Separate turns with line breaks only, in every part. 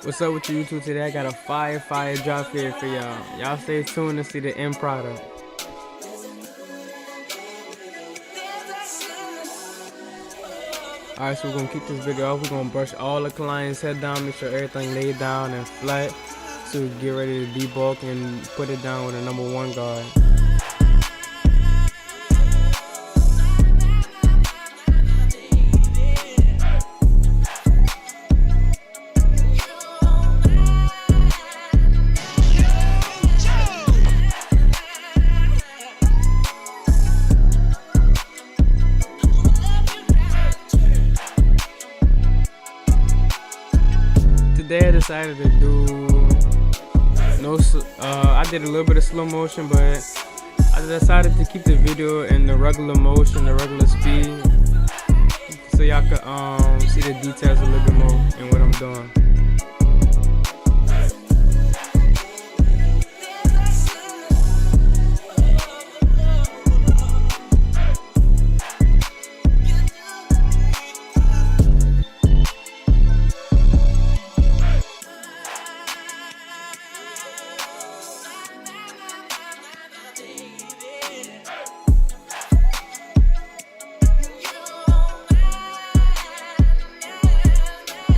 What's up with you YouTube today? I got a fire drop here for y'all. Y'all stay tuned to see the end product. Alright, so we're gonna keep this video off. We're gonna brush all the client's head down, make sure everything laid down and flat. So we get ready to debulk and put it down with a number 1 guard. Today I decided to do I did a little bit of slow motion, but I decided to keep the video in the regular motion, the regular speed, so y'all could see the details a little bit more in what I'm doing.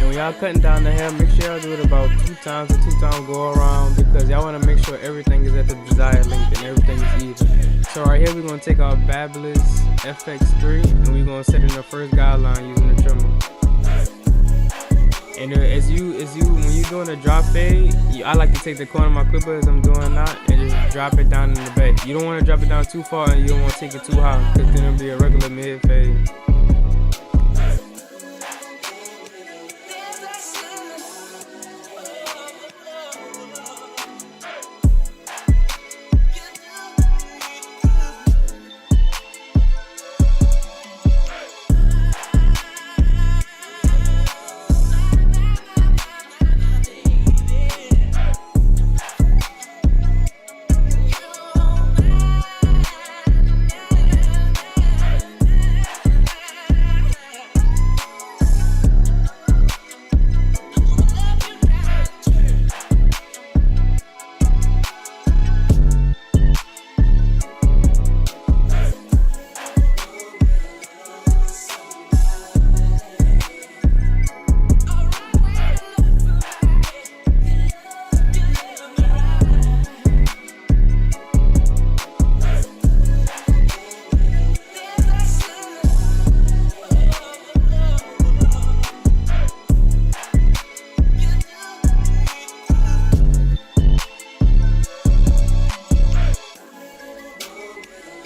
When y'all cutting down the hair, make sure y'all do it about 2 times, a 2-time go around, because y'all want to make sure everything is at the desired length and everything is even. So right here we're going to take our Babyliss FX3 and we're going to set in the first guideline using the trimmer. And when you're doing a drop fade, I like to take the corner of my clipper as I'm doing that and just drop it down in the back. You don't want to drop it down too far and you don't want to take it too high, because then it'll be a regular mid fade.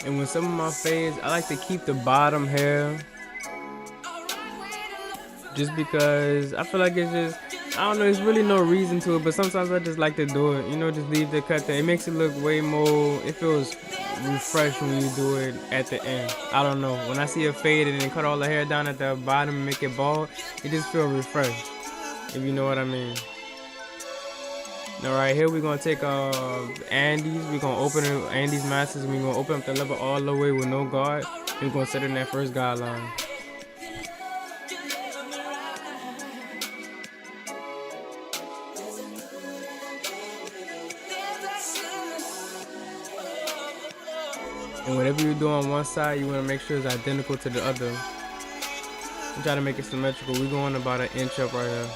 And with some of my fades, I like to keep the bottom hair, just because I feel like it's just, I don't know, there's really no reason to it, but sometimes I just like to do it, you know, just leave the cut there. It makes it look way more, it feels refreshed when you do it at the end. I don't know, when I see it faded and cut all the hair down at the bottom and make it bald, it just feels refreshed, if you know what I mean. Now right here we're going to take Andes, we're going to open Andes Masters, and we're going to open up the lever all the way with no guard. We're going to set it in that first guideline. And whatever you do on one side, you want to make sure it's identical to the other. You try to make it symmetrical. We're going about 1 inch up right here.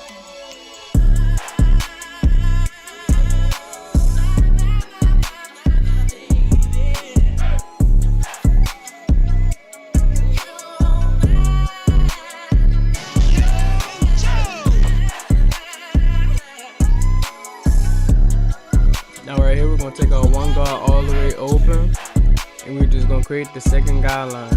Now right here we're going to take our 1 guard all the way open, and we're just going to create the second guideline.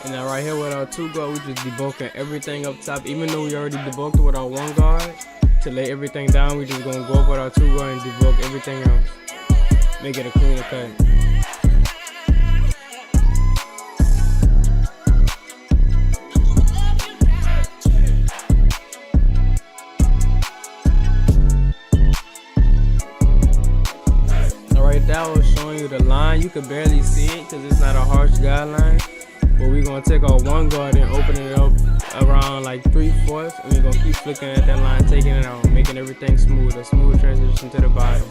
And now right here with our 2 guard, we just debulking everything up top. Even though we already debulked it with our 1 guard, to lay everything down, we just gonna go up with our 2 guard and debulk everything else. Make it a cleaner cut. Alright, that was showing you the line. You could barely see it because it's not a harsh guideline. But we're gonna take our 1 guard and open it up around like 3/4, and we're gonna keep flicking at that line, taking it out, making everything smooth, a smooth transition to the bottom.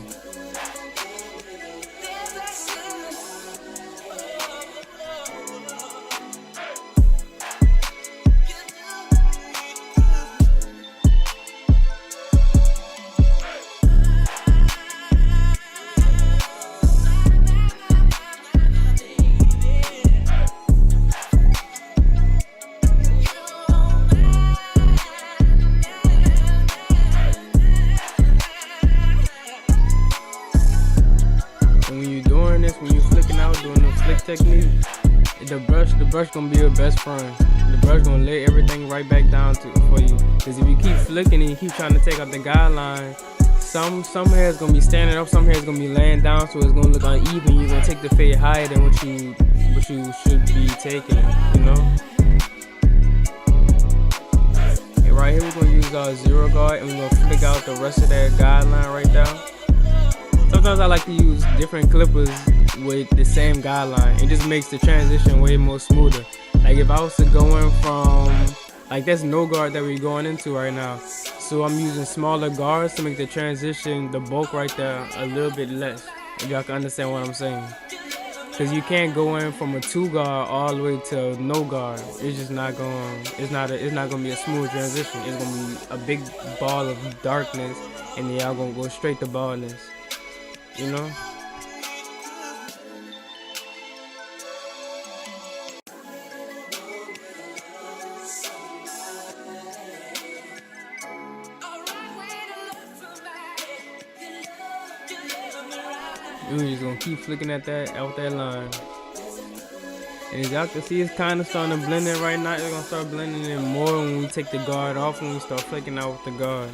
When you're flicking out, doing the flick technique, the brush gonna be your best friend. The brush gonna lay everything right back down for you. Cause if you keep flicking and you keep trying to take out the guideline, some hairs gonna be standing up, some hairs gonna be laying down, so it's gonna look uneven. You're gonna take the fade higher than what you should be taking, you know. And right here we're gonna use our 0 guard, and we're gonna flick out the rest of that guideline right there. Sometimes I like to use different clippers with the same guideline. It just makes the transition way more smoother. Like if I was to go in from, like that's no guard that we're going into right now. So I'm using smaller guards to make the transition, the bulk right there, a little bit less. If y'all can understand what I'm saying. Cause you can't go in from a 2 guard all the way to no guard. It's just not going, it's not gonna be a smooth transition. It's gonna be a big ball of darkness, and then y'all gonna go straight to baldness. You know? We're just gonna keep flicking at that, out that line. And as y'all can see, it's kind of starting to blend in right now. It's gonna start blending in more when we take the guard off, when we start flicking out with the guard.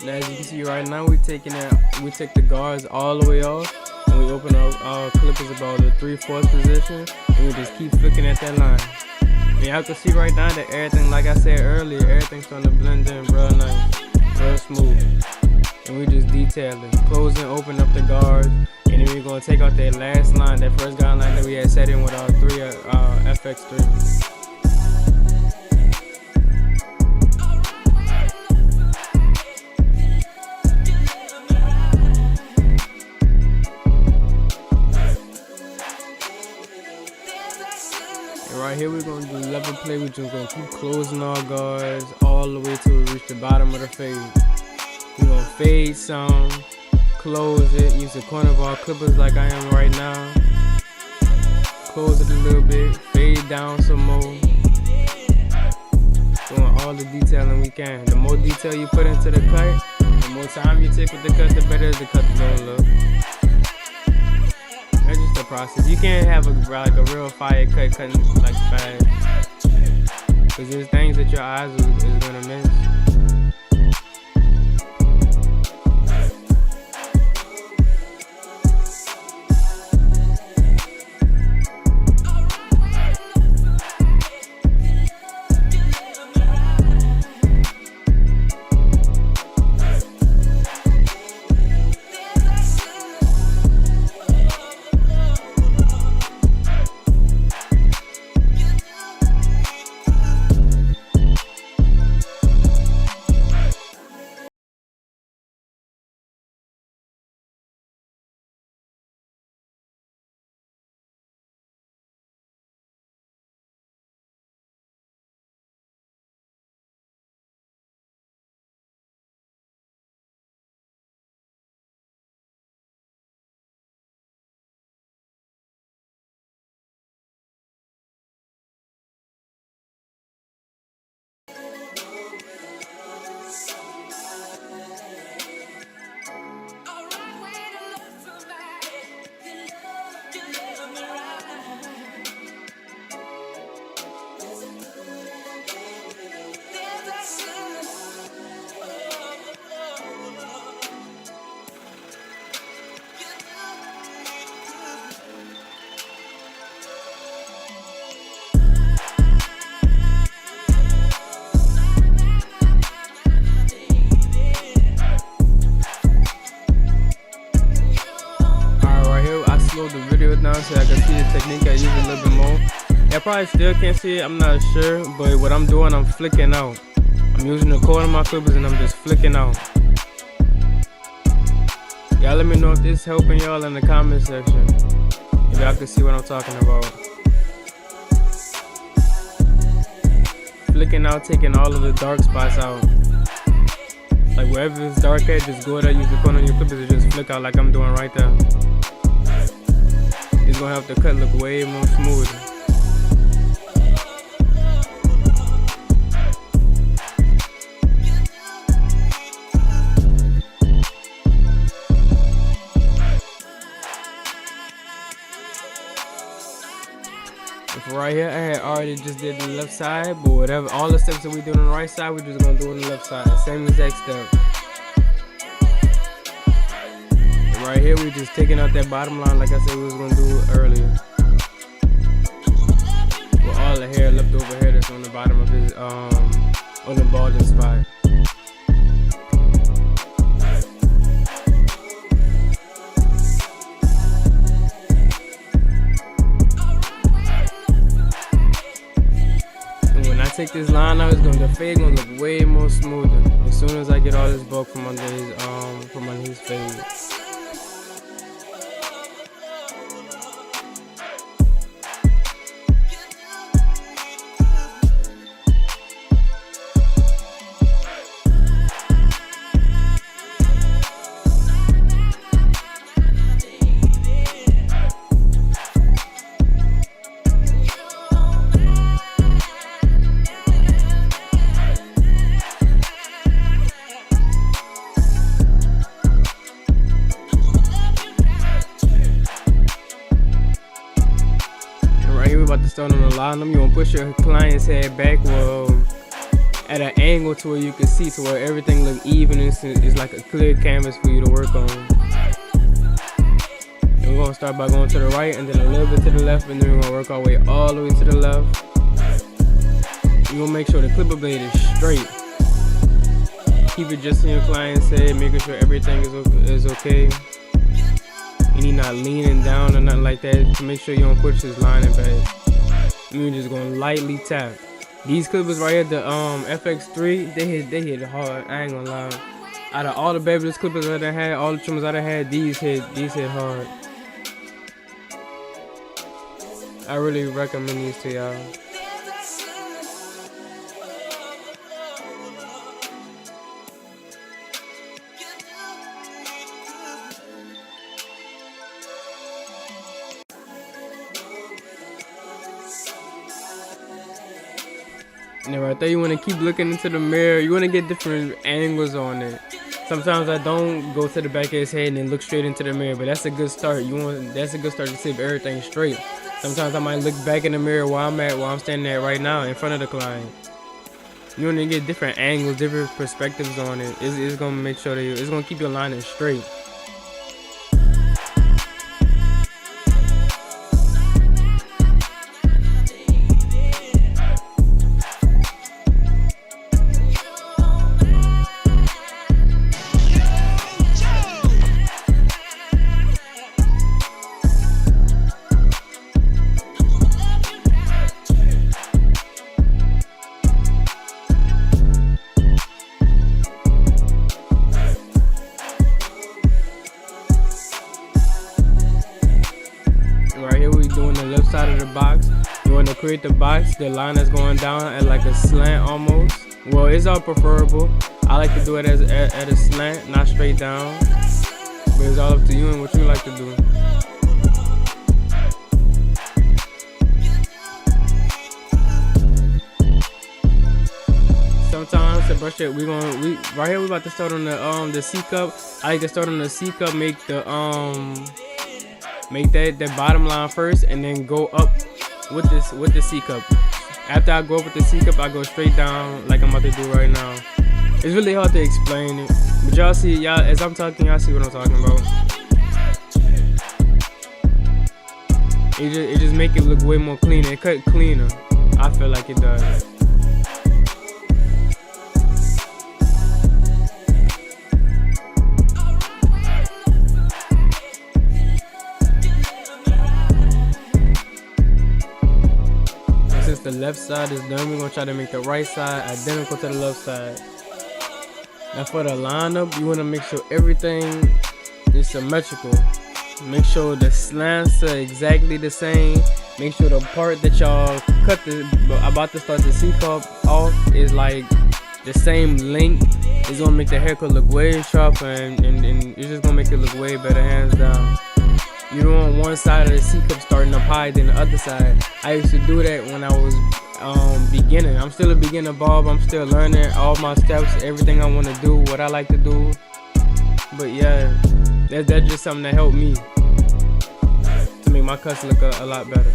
As you can see right now, we take the guards all the way off, and we open up our clippers about the 3/4 position, and we just keep flicking at that line. And y'all can see right now that everything, like I said earlier, everything's starting to blend in real nice, real smooth. And we just detailing, closing, open up the guards, and then we're gonna take out that last line, that first guideline that we had set in with our FX3. Right here we're going to do level play. We're just going to keep closing our guards all the way till we reach the bottom of the fade. We're going to fade some, close it, use the corner of our clippers like I am right now. Close it a little bit, fade down some more. Doing all the detailing we can. The more detail you put into the cut, the more time you take with the cut, the better the cut is going to look. That's just the process. You can't have a real fire cut cutting like fast, because there's things that your eyes is gonna miss. so I can see the technique I use a little bit more. I probably still can't see it, I'm not sure, but what I'm doing, I'm flicking out. I'm using the cord of my clippers and I'm just flicking out. Y'all let me know if this is helping y'all in the comment section. If y'all can see what I'm talking about. Flicking out, taking all of the dark spots out. Like wherever it's dark at, just go there, use the corner of your clippers and just flick out like I'm doing right there. It's gonna help the cut look way more smooth. Right here, I had already just did the left side, but whatever, all the steps that we do on the right side, we're just gonna do on the left side. Same exact step. And right here, we just taking out that bottom line like I said we was gonna do earlier. With all the hair left over here that's on the bottom of his, on the balding spot. Take this line out, the fade gonna look way more smoother as soon as I get all this bulk from under his fade. About to start on the line, you want to push your client's head back at an angle to where you can see, to where everything look even. It's like a clear canvas for you to work on. And we're gonna start by going to the right and then a little bit to the left, and then we're gonna work our way all the way to the left. You wanna make sure the clipper blade is straight. Keep it just in your client's head, making sure everything is okay. And he's not leaning down or nothing like that, to make sure you don't push his lining back. You're just gonna lightly tap. These clippers right here, the FX3, they hit hard. I ain't gonna lie. Out of all the Babyliss clippers I done had, all the trimmers I done had, these hit hard. I really recommend these to y'all. And then right there, you want to keep looking into the mirror. You want to get different angles on it. Sometimes I don't go to the back of his head and then look straight into the mirror, but that's a good start. That's a good start to see if everything's straight. Sometimes I might look back in the mirror where I'm standing at right now in front of the client. You want to get different angles, different perspectives on it. It's gonna make sure that it's gonna keep your lining straight. Right here, we doing the left side of the box. You want to create the box, the line that's going down at like a slant almost. Well, it's all preferable. I like to do it at a slant, not straight down. But it's all up to you and what you like to do. Sometimes to brush it, right here we about to start on the C cup. I like to start on the C cup, make that bottom line first, and then go up with the C cup. After I go up with the C cup, I go straight down like I'm about to do right now. It's really hard to explain it, but y'all as I'm talking, y'all see what I'm talking about. It just make it look way more cleaner. It cut cleaner. I feel like it does. left side is done, we're gonna try to make the right side identical to the left side. Now for the lineup, you wanna make sure everything is symmetrical. Make sure the slants are exactly the same. Make sure the part that y'all about to start the C-cup off is like the same length. It's gonna make the haircut look way sharper, and it's just gonna make it look way better, hands down. You don't want one side of the C-cup starting up high than the other side. I used to do that when I was beginning. I'm still a beginner barb. I'm still learning all my steps, everything I want to do, what I like to do. But yeah, that's just something that helped me to make my cuts look a lot better.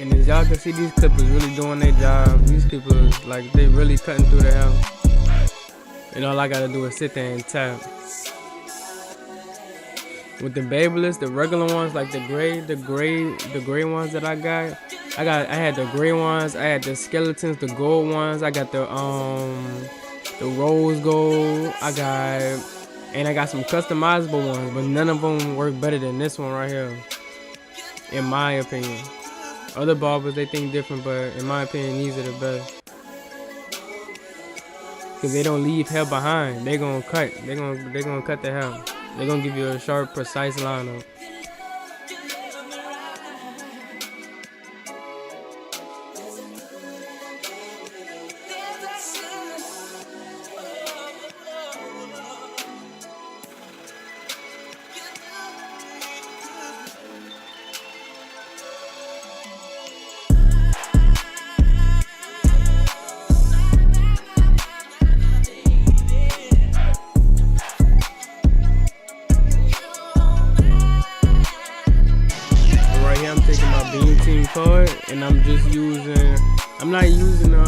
And as y'all can see, these clippers really doing their job. These clippers, like, they really cutting through the hair. And all I gotta do is sit there and tap. With the Babyliss, the regular ones, like the gray ones that I had the gray ones, I had the skeletons, the gold ones, I got the rose gold, I got some customizable ones, but none of them work better than this one right here, in my opinion. Other barbers, they think different, but in my opinion, these are the best. Cause they don't leave hair behind. They gonna cut. They gonna cut the hair. They gonna give you a sharp, precise lineup. I'm taking my Beam Team card, and I'm not using the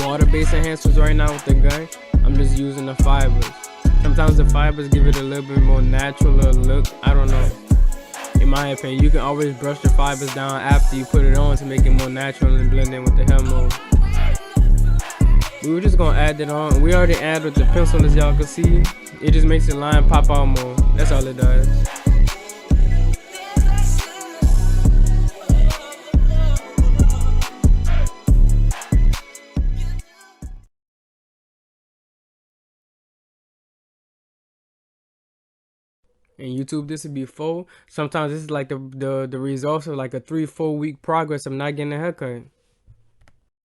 water-based enhancers right now with the gun. I'm just using the fibers. Sometimes the fibers give it a little bit more natural look. I don't know. In my opinion, you can always brush the fibers down after you put it on to make it more natural and blend in with the hair mode. We were just gonna add that on. We already added with the pencil, as y'all can see. It just makes the line pop out more. That's all it does. And YouTube, this would be full. Sometimes this is like the results of like a 3-4 week progress of not getting a haircut.